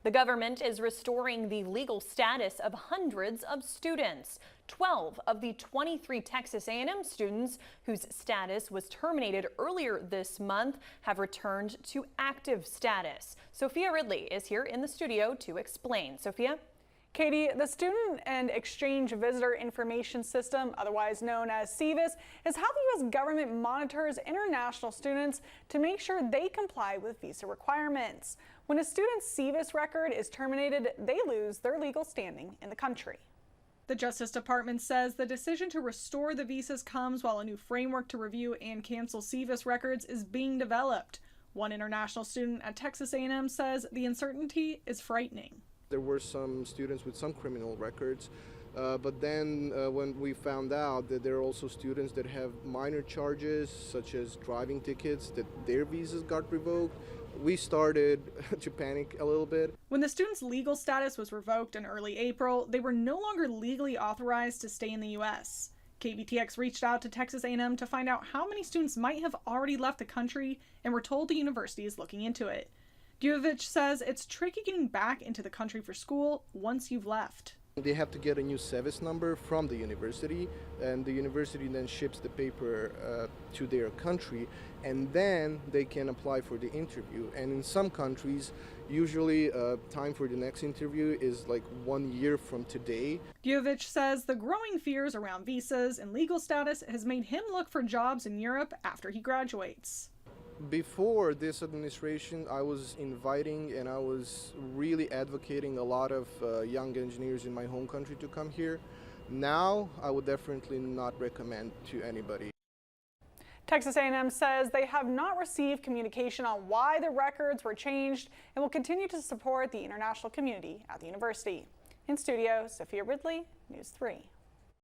The government is restoring the legal status of hundreds of students. 12 of the 23 Texas A&M students whose status was terminated earlier this month have returned to active status. Sophia Ridley is here in the studio to explain. Sophia? Katie, the Student and Exchange Visitor Information System, otherwise known as SEVIS, is how the U.S. government monitors international students to make sure they comply with visa requirements. When a student's SEVIS record is terminated, they lose their legal standing in the country. The Justice Department says the decision to restore the visas comes while a new framework to review and cancel SEVIS records is being developed. One international student at Texas A&M says the uncertainty is frightening. There were some students with some criminal records, but then when we found out that there are also students that have minor charges, such as driving tickets, that their visas got revoked, we started to panic a little bit. When the student's legal status was revoked in early April, they were no longer legally authorized to stay in the U.S. KBTX reached out to Texas A&M to find out how many students might have already left the country, and were told the university is looking into it. Djovic says it's tricky getting back into the country for school once you've left. They have to get a new SEVIS number from the university, and the university then ships the paper to their country, and then they can apply for the interview. And in some countries, usually time for the next interview is like 1 year from today. Djovic says the growing fears around visas and legal status has made him look for jobs in Europe after he graduates. Before this administration, I was inviting and I was really advocating a lot of young engineers in my home country to come here. Now, I would definitely not recommend to anybody. Texas A&M says they have not received communication on why the records were changed and will continue to support the international community at the university. In studio, Sophia Ridley, News 3.